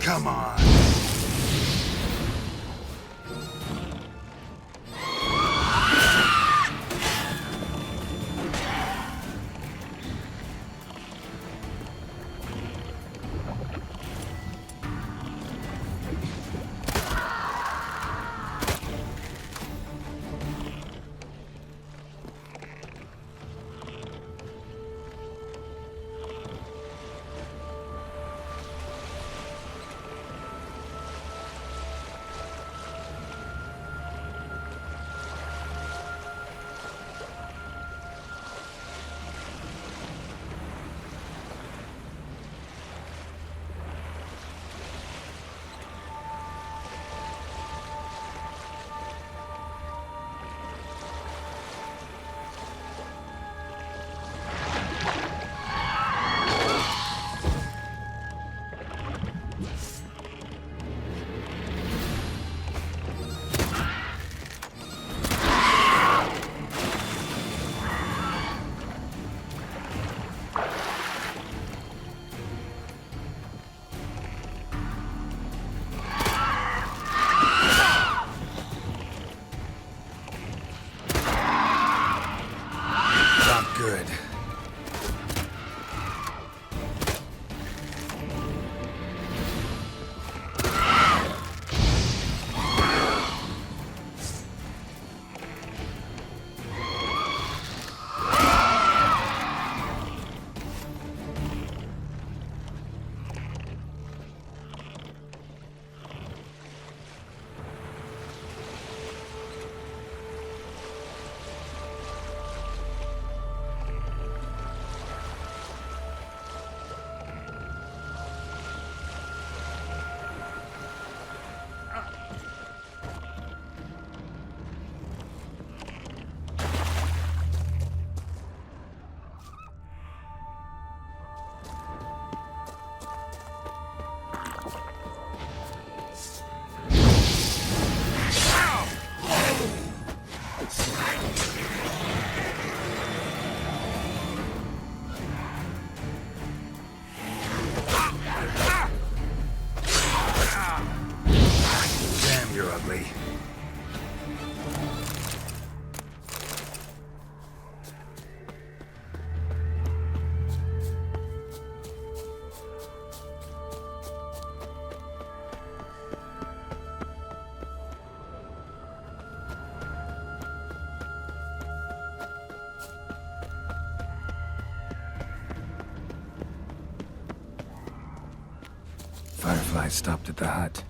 Come on. Good. You're ugly. Firefly stopped at the hut.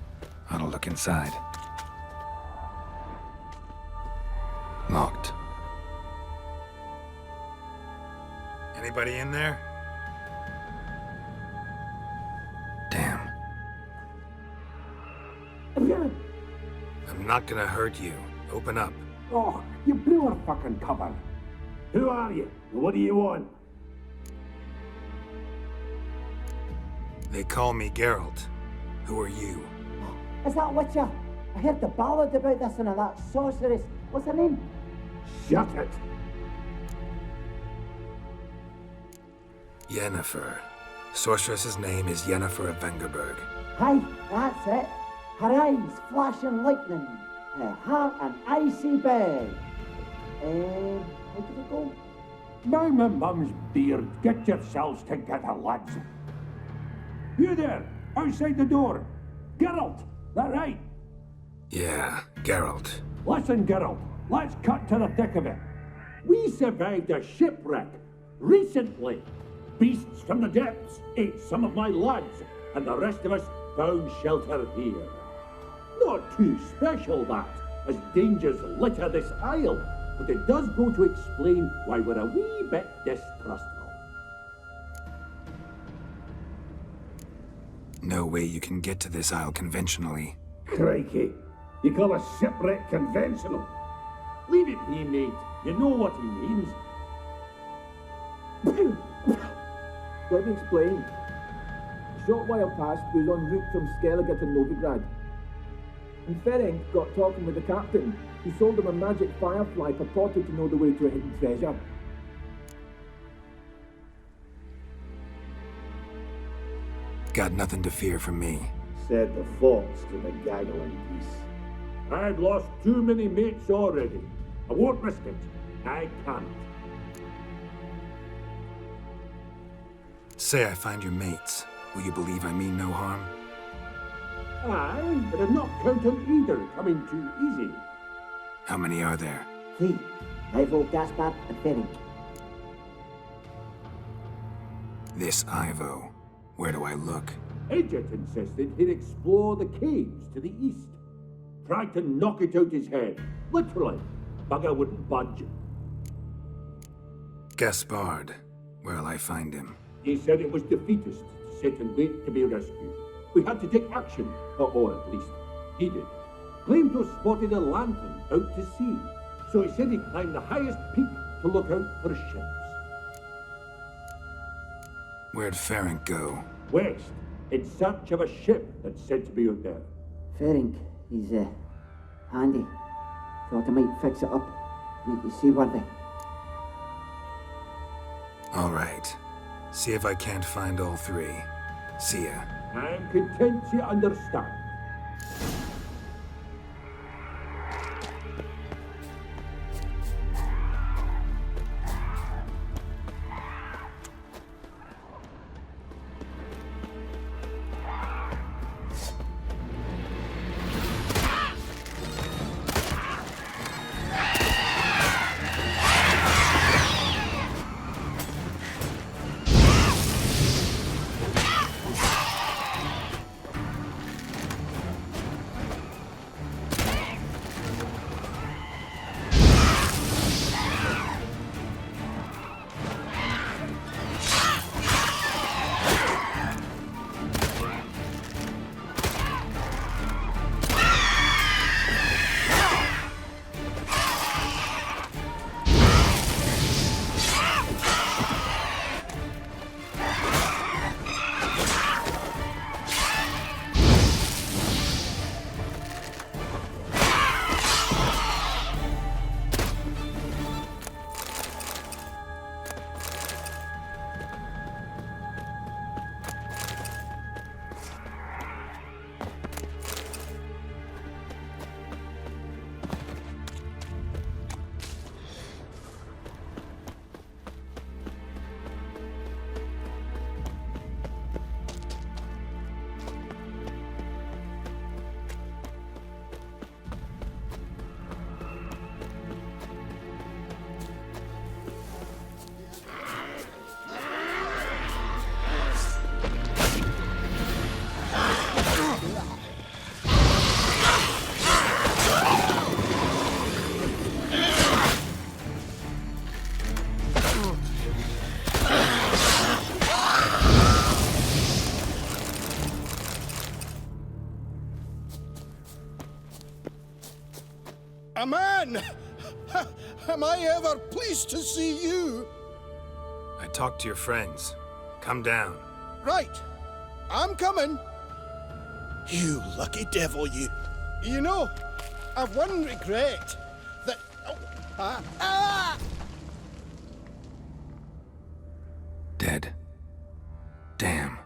I'll look inside. Locked. Anybody in there? Damn. I'm not gonna hurt you. Open up. Oh, you blew our fucking cover. Who are you? What do you want? They call me Geralt. Who are you? Is that Witcher? I heard the ballad about this and that sorceress. What's her name? Shut it! Yennefer. Sorceress's name is Yennefer of Vengerberg. Aye, that's it. Her eyes flashing lightning. Her heart an icy bed. How did it go? By my mum's beard, get yourselves together, lads. You there, outside the door. Geralt, that right? Yeah, Geralt. Listen, Geralt, let's cut to the thick of it. We survived a shipwreck recently. Beasts from the depths ate some of my lads, and the rest of us found shelter here. Not too special, that, as dangers litter this isle, but it does go to explain why we're a wee bit distrustful. No way you can get to this isle conventionally. Crikey, you call a shipwreck conventional? Leave it be, mate. You know what he means. Let me explain. A short while past, we was en route from Skellige to Novigrad. And Ferenc got talking with the captain, who sold him a magic firefly purported to know the way to a hidden treasure. Got nothing to fear from me. said the fox to the gaggling geese. I've lost too many mates already. I won't risk it. I can't. Say I find your mates. Will you believe I mean no harm? Aye, but I'm not counting either coming too easy. How many are there? 3. Ivo, Gaspar, and Ferenc. This Ivo. Where do I look? Edget insisted he'd explore the caves to the east. Tried to knock it out his head. Literally. Bugger wouldn't budge. Gaspard. Where'll I find him? He said it was defeatist to sit and wait to be rescued. We had to take action, or at least he did. Claimed to have spotted a lantern out to sea, so he said he'd climb the highest peak to look out for ships. Where'd Ferenc go? West, in search of a ship that's said to be out there. Ferenc, he's handy. Thought I might fix it up, make you seaworthy. All right. See if I can't find all 3. See ya. I'm content you understand. A man! Am I ever pleased to see you? I talked to your friends. Come down. Right. I'm coming. You lucky devil, you. You know, I've one regret. That... Oh, Dead. Damn.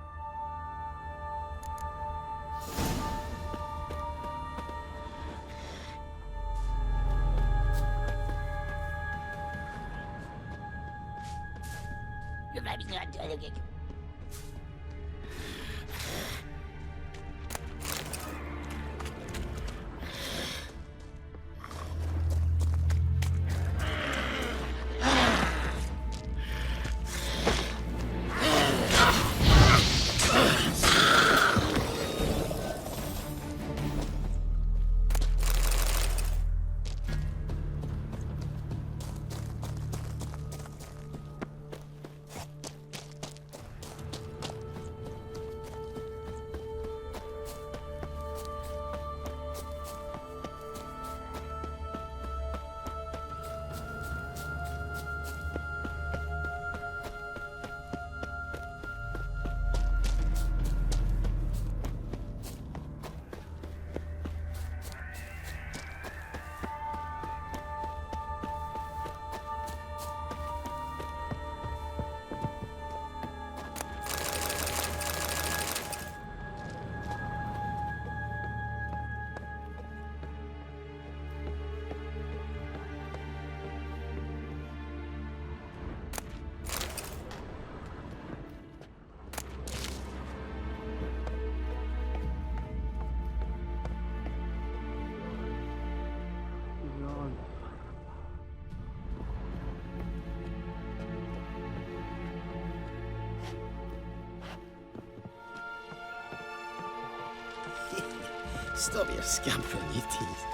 Stop your scampering, you teeth.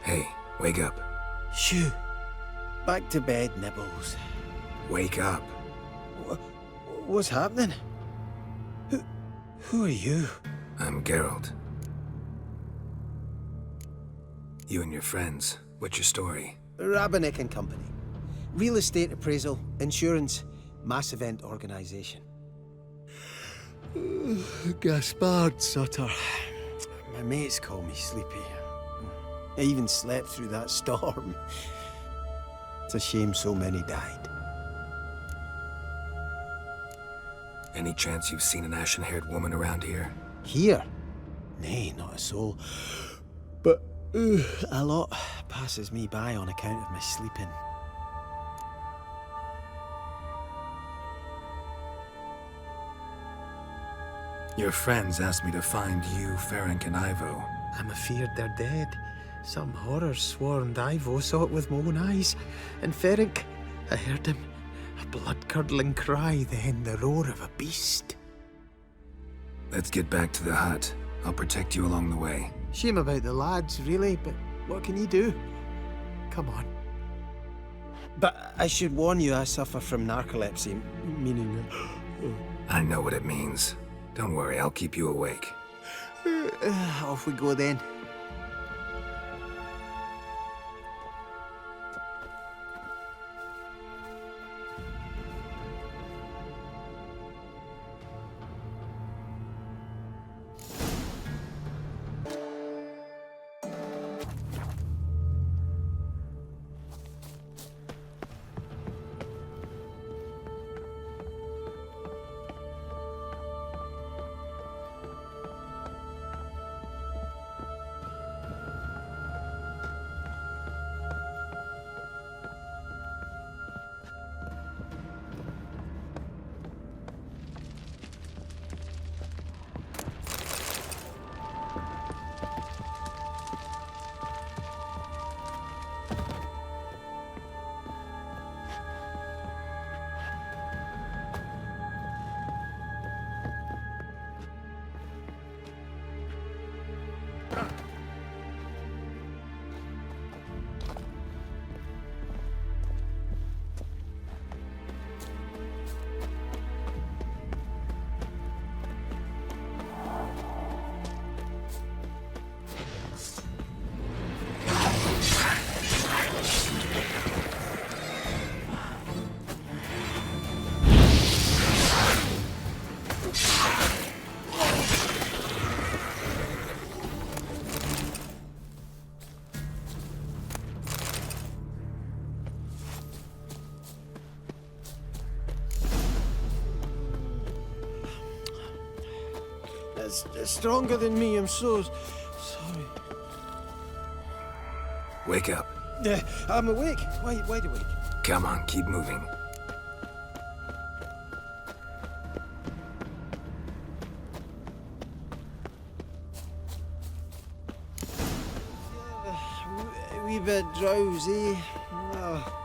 Hey, wake up. Shoo. Back to bed, Nibbles. Wake up. What's happening? Who are you? I'm Geralt. You and your friends, what's your story? Rabbinick and Company. Real estate appraisal, insurance, mass event organisation. Gaspard Sutter. My mates call me Sleepy. I even slept through that storm. It's a shame so many died. Any chance you've seen an ashen-haired woman around here? Here? Nay, not a soul. But a lot passes me by on account of my sleeping. Your friends asked me to find you, Ferenc, and Ivo. I'm afeard they're dead. Some horror swarmed Ivo, saw it with my own eyes. And Ferenc, I heard him. A blood-curdling cry, then the roar of a beast. Let's get back to the hut. I'll protect you along the way. Shame about the lads, really, but what can you do? Come on. But I should warn you, I suffer from narcolepsy, meaning... I know what it means. Don't worry, I'll keep you awake. Off we go then. It's stronger than me, I'm so sorry. Wake up. I'm awake. Wide awake. Come on, keep moving. A wee bit drowsy. Oh.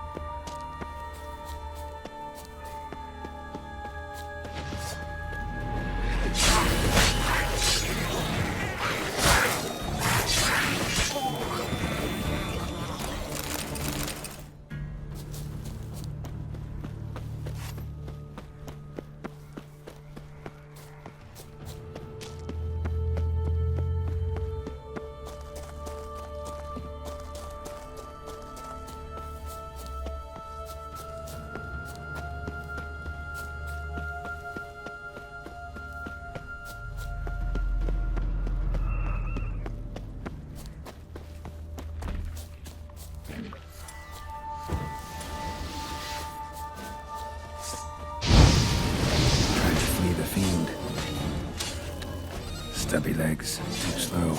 Stubby legs, too slow.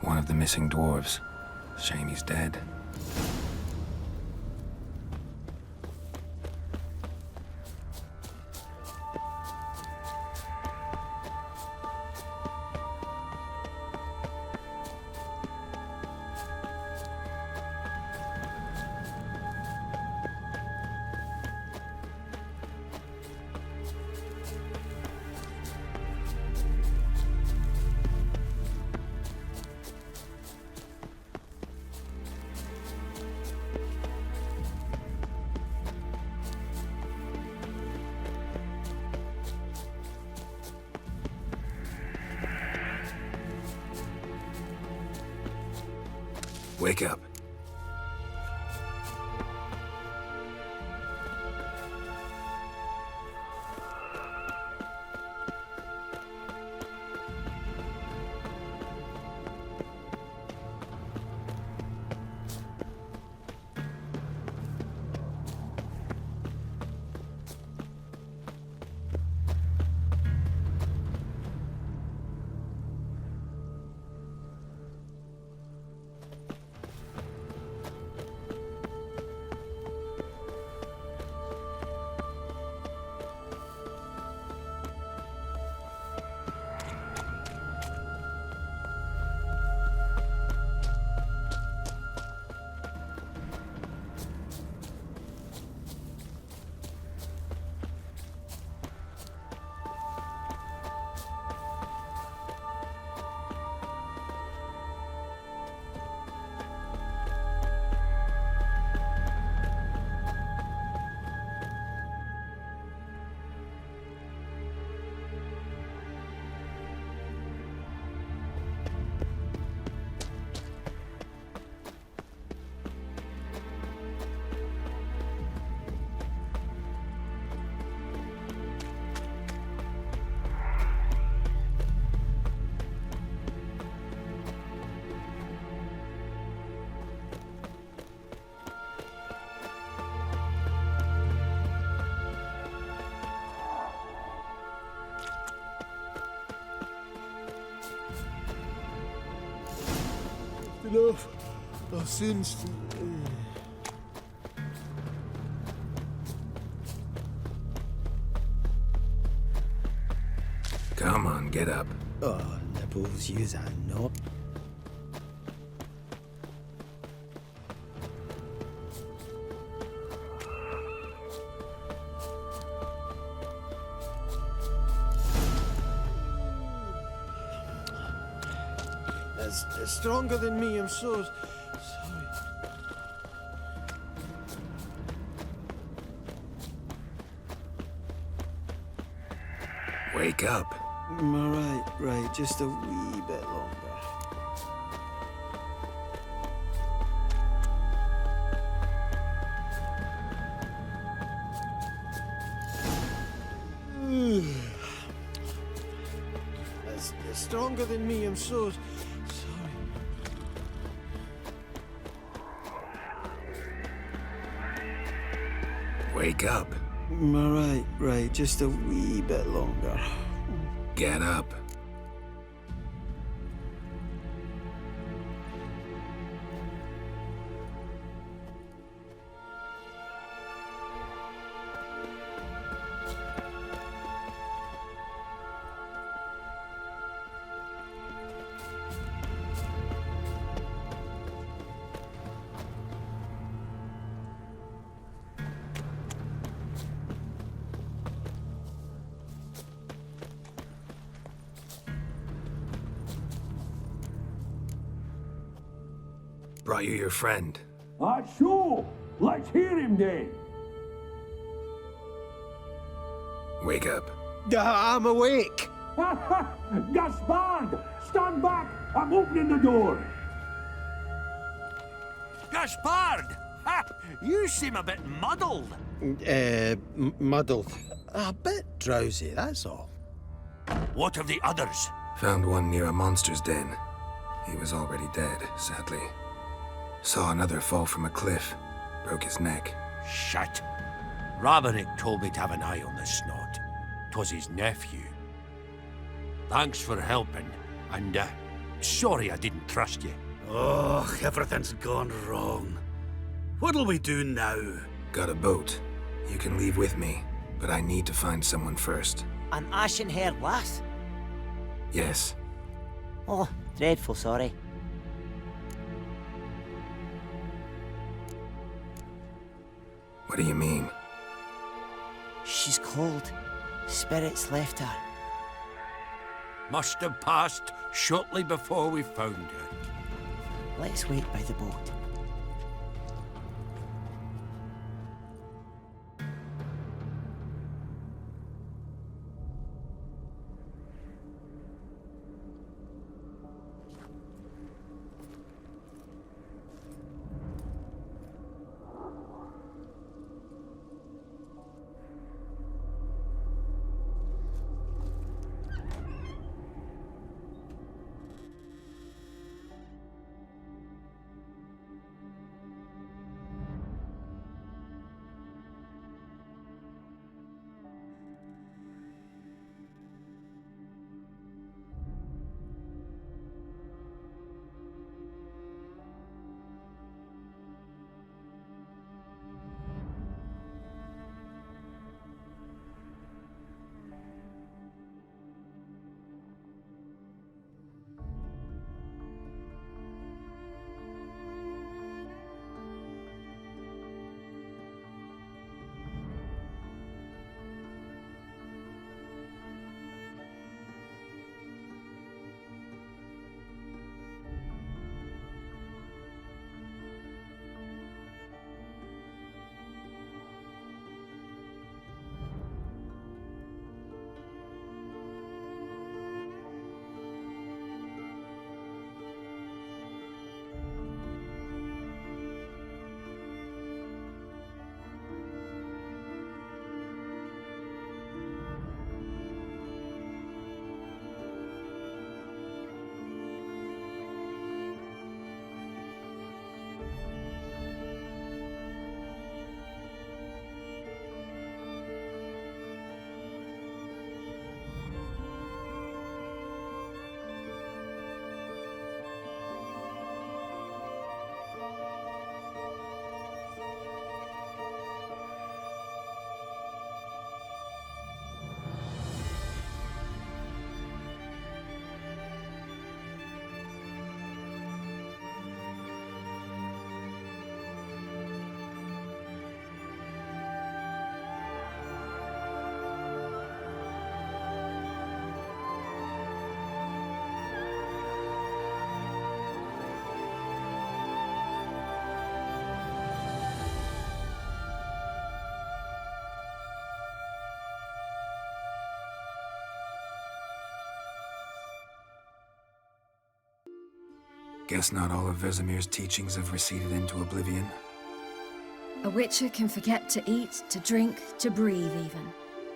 One of the missing dwarves. Shame he's dead. Wake up. Enough. I'll soon. Come on, get up. Oh, nibbles, use that not. It's stronger than me, I'm so sorry. Wake up. Right, just a wee bit longer. It's stronger than me, I'm so sorry. Wake up. Right, just a wee bit longer. Get up. Brought you your friend. Sure. Let's hear him then. Wake up. I'm awake. Gaspard! Stand back! I'm opening the door. Gaspard! Ha! You seem a bit muddled. Muddled. A bit drowsy, that's all. What of the others? Found one near a monster's den. He was already dead, sadly. Saw another fall from a cliff. Broke his neck. Shit. Rabinic told me to have an eye on the snot. 'Twas his nephew. Thanks for helping, and Sorry I didn't trust you. Oh, everything's gone wrong. What'll we do now? Got a boat. You can leave with me, but I need to find someone first. An ashen-haired lass? Yes. Oh, dreadful sorry. What do you mean? She's cold. Spirits left her. Must have passed shortly before we found her. Let's wait by the boat. Guess not all of Vesemir's teachings have receded into oblivion. A witcher can forget to eat, to drink, to breathe even.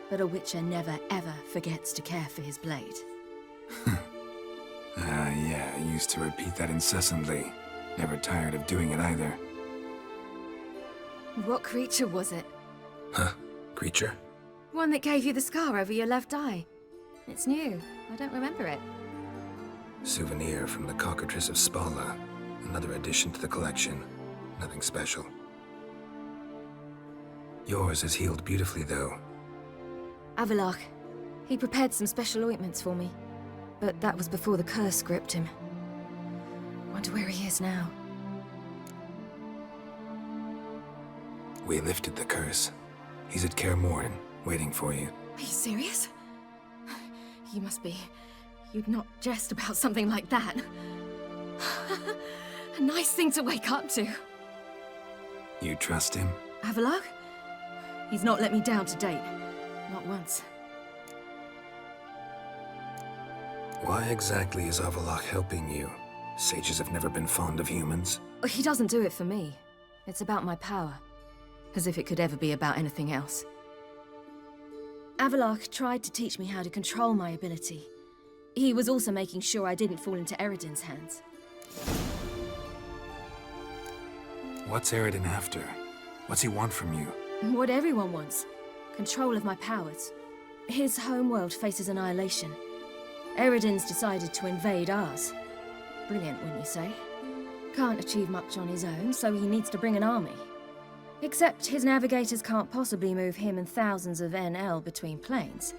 But a witcher never ever forgets to care for his blade. Yeah, I used to repeat that incessantly. Never tired of doing it either. What creature was it? Huh? Creature? One that gave you the scar over your left eye. It's new. I don't remember it. Souvenir from the Cockatrice of Spala. Another addition to the collection. Nothing special. Yours is healed beautifully, though. Avalach. He prepared some special ointments for me. But that was before the curse gripped him. Wonder where he is now. We lifted the curse. He's at Kaer Morhen, waiting for you. Are you serious? You must be. You'd not jest about something like that. A nice thing to wake up to. You trust him? Avalach? He's not let me down to date. Not once. Why exactly is Avalach helping you? Sages have never been fond of humans. He doesn't do it for me. It's about my power. As if it could ever be about anything else. Avalach tried to teach me how to control my ability. He was also making sure I didn't fall into Eredin's hands. What's Eredin after? What's he want from you? What everyone wants. Control of my powers. His homeworld faces annihilation. Eredin's decided to invade ours. Brilliant, wouldn't you say? Can't achieve much on his own, so he needs to bring an army. Except his navigators can't possibly move him and thousands of NL between planes.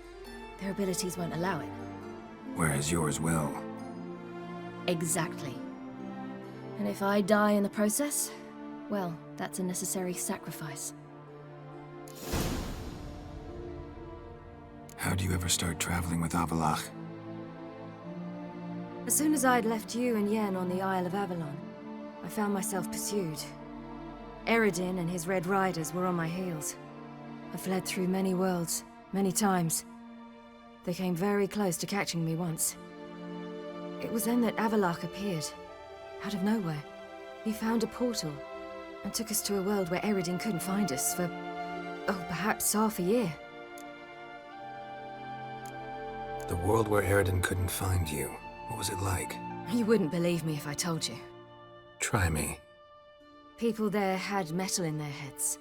Their abilities won't allow it. Whereas yours will. Exactly. And if I die in the process, well, that's a necessary sacrifice. How do you ever start traveling with Avallac'h? As soon as I'd left you and Yen on the Isle of Avalon, I found myself pursued. Eredin and his Red Riders were on my heels. I fled through many worlds, many times. They came very close to catching me once. It was then that Avallac'h appeared, out of nowhere. He found a portal, and took us to a world where Eredin couldn't find us for, perhaps half a year. The world where Eredin couldn't find you. What was it like? You wouldn't believe me if I told you. Try me. People there had metal in their heads,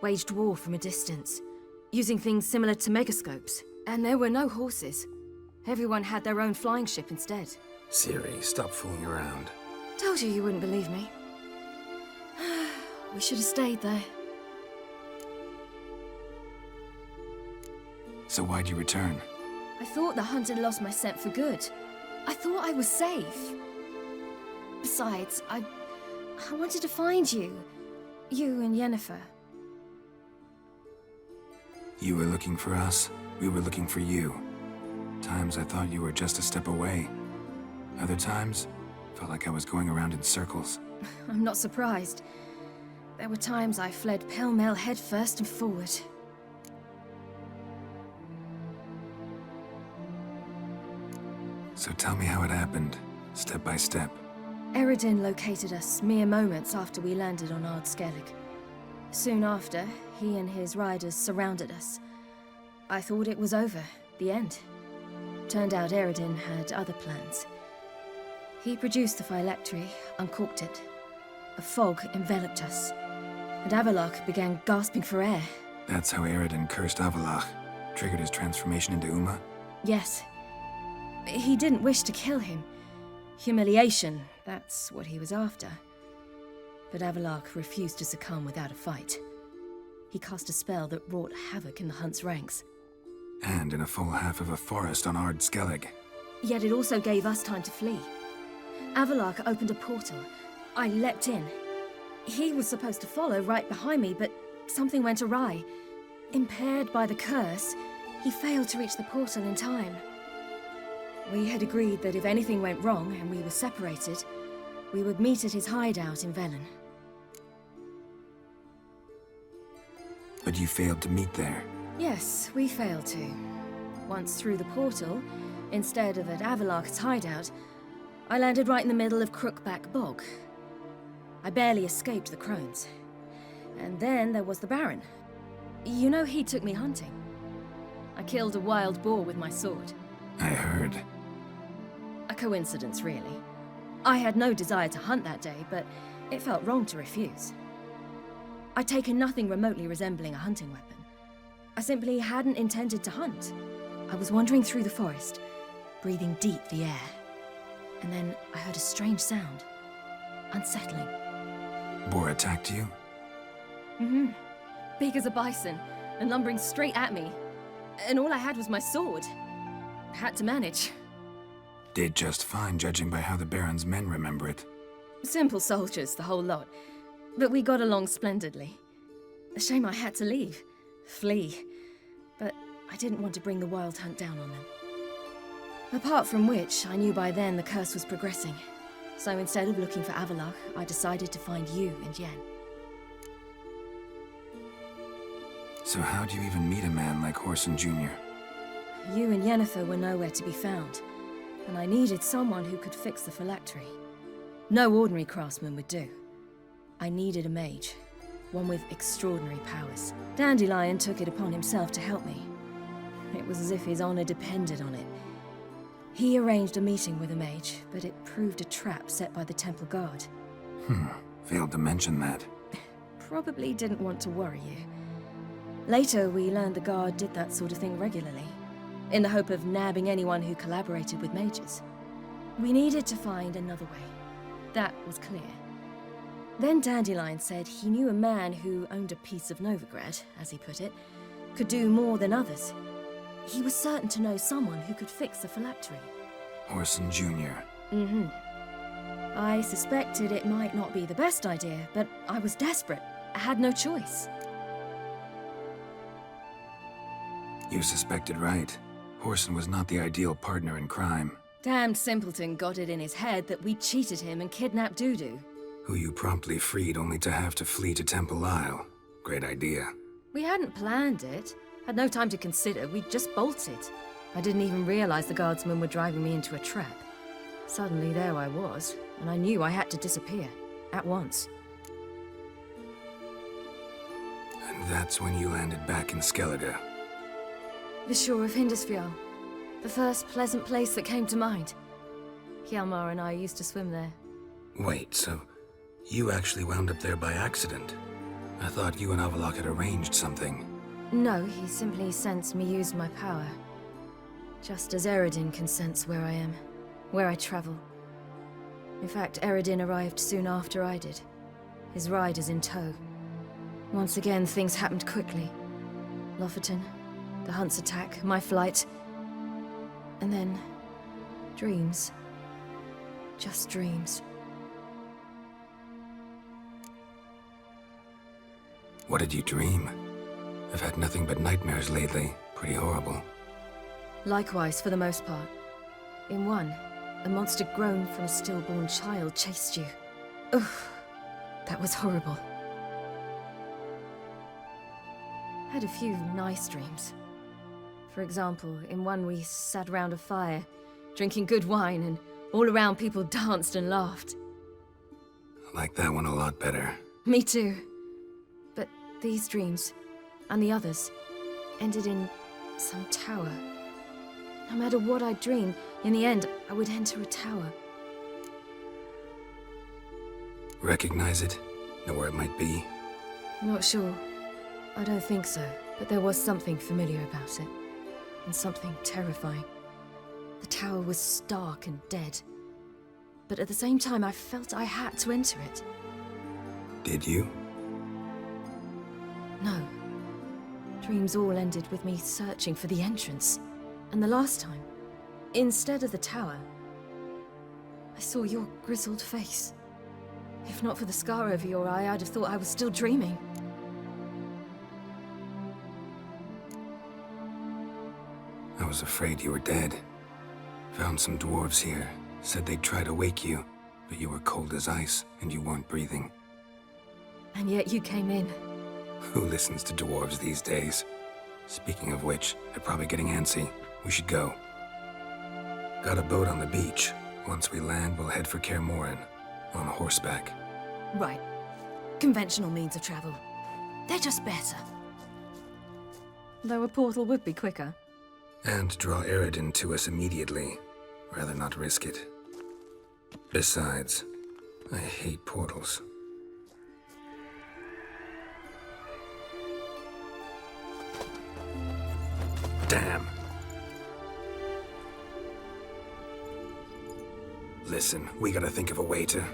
waged war from a distance, using things similar to megascopes. And there were no horses. Everyone had their own flying ship instead. Ciri, stop fooling around. Told you wouldn't believe me. We should have stayed there. So why'd you return? I thought the hunt had lost my scent for good. I thought I was safe. Besides, I wanted to find you. You and Yennefer. You were looking for us, we were looking for you. Times I thought you were just a step away. Other times, felt like I was going around in circles. I'm not surprised. There were times I fled pell-mell headfirst and forward. So tell me how it happened, step by step. Eredin located us mere moments after we landed on Ard Skellig. Soon after, he and his riders surrounded us. I thought it was over, the end. Turned out Eredin had other plans. He produced the phylactery, uncorked it. A fog enveloped us, and Avallac'h began gasping for air. That's how Eredin cursed Avallac'h, triggered his transformation into Uma? Yes. He didn't wish to kill him. Humiliation, that's what he was after. But Avallac'h refused to succumb without a fight. He cast a spell that wrought havoc in the hunt's ranks. And in a full half of a forest on Ard Skellig. Yet it also gave us time to flee. Avallac'h opened a portal. I leapt in. He was supposed to follow right behind me, but something went awry. Impaired by the curse, he failed to reach the portal in time. We had agreed that if anything went wrong and we were separated, we would meet at his hideout in Velen. But you failed to meet there. Yes, we failed to. Once through the portal, instead of at Avallac'h's hideout, I landed right in the middle of Crookback Bog. I barely escaped the crones. And then there was the Baron. You know, he took me hunting. I killed a wild boar with my sword. I heard. A coincidence, really. I had no desire to hunt that day, but it felt wrong to refuse. I'd taken nothing remotely resembling a hunting weapon. I simply hadn't intended to hunt. I was wandering through the forest, breathing deep the air. And then I heard a strange sound. Unsettling. Boar attacked you? Mm-hmm. Big as a bison, and lumbering straight at me. And all I had was my sword. Had to manage. Did just fine, judging by how the Baron's men remember it. Simple soldiers, the whole lot. But we got along splendidly. A shame I had to leave. Flee. But I didn't want to bring the wild hunt down on them. Apart from which, I knew by then the curse was progressing. So instead of looking for Avallac'h, I decided to find you and Yen. So how'd you even meet a man like Whoreson Jr.? You and Yennefer were nowhere to be found, and I needed someone who could fix the phylactery. No ordinary craftsman would do. I needed a mage, one with extraordinary powers. Dandelion took it upon himself to help me. It was as if his honor depended on it. He arranged a meeting with a mage, but it proved a trap set by the Temple Guard. Failed to mention that. Probably didn't want to worry you. Later, we learned the Guard did that sort of thing regularly, in the hope of nabbing anyone who collaborated with mages. We needed to find another way. That was clear. Then Dandelion said he knew a man who owned a piece of Novigrad, as he put it, could do more than others. He was certain to know someone who could fix the phylactery. Orson Jr. Mm-hmm. I suspected it might not be the best idea, but I was desperate. I had no choice. You suspected right. Orson was not the ideal partner in crime. Damned simpleton got it in his head that we cheated him and kidnapped Dudu. Who you promptly freed only to have to flee to Temple Isle. Great idea. We hadn't planned it. Had no time to consider, we just bolted. I didn't even realize the guardsmen were driving me into a trap. Suddenly there I was, and I knew I had to disappear. At once. And that's when you landed back in Skellige. The shore of Hindisfjall. The first pleasant place that came to mind. Hjalmar and I used to swim there. Wait, so you actually wound up there by accident? I thought you and Avalok had arranged something. No, he simply sensed me used my power. Just as Eredin can sense where I am, where I travel. In fact, Eredin arrived soon after I did. His riders in tow. Once again, things happened quickly. Lofoten, the Hunt's attack, my flight. And then, dreams. Just dreams. What did you dream? I've had nothing but nightmares lately. Pretty horrible. Likewise, for the most part. In one, a monster grown from a stillborn child chased you. Ugh, that was horrible. Had a few nice dreams. For example, in one we sat around a fire, drinking good wine, and all around people danced and laughed. I like that one a lot better. Me too. But these dreams, and the others, ended in some tower. No matter what I dreamed, in the end, I would enter a tower. Recognize it? Know where it might be? Not sure. I don't think so, but there was something familiar about it. And something terrifying. The tower was stark and dead. But at the same time, I felt I had to enter it. Did you? No. Dreams all ended with me searching for the entrance. And the last time, instead of the tower, I saw your grizzled face. If not for the scar over your eye, I'd have thought I was still dreaming. I was afraid you were dead. Found some dwarves here. Said they'd try to wake you, but you were cold as ice, and you weren't breathing. And yet you came in. Who listens to dwarves these days? Speaking of which, they're probably getting antsy. We should go. Got a boat on the beach. Once we land, we'll head for Kaer on horseback. Right. Conventional means of travel. They're just better. Though a portal would be quicker. And draw Eredin to us immediately. Rather not risk it. Besides, I hate portals. Damn. Listen, we gotta think of a way to...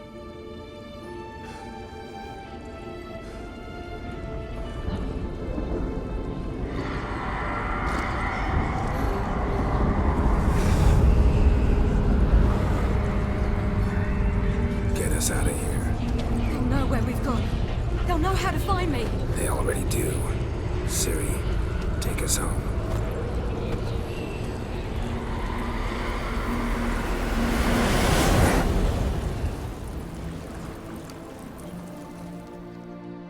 Get us out of here. They'll know where we've gone. They'll know how to find me. They already do. Ciri, take us home.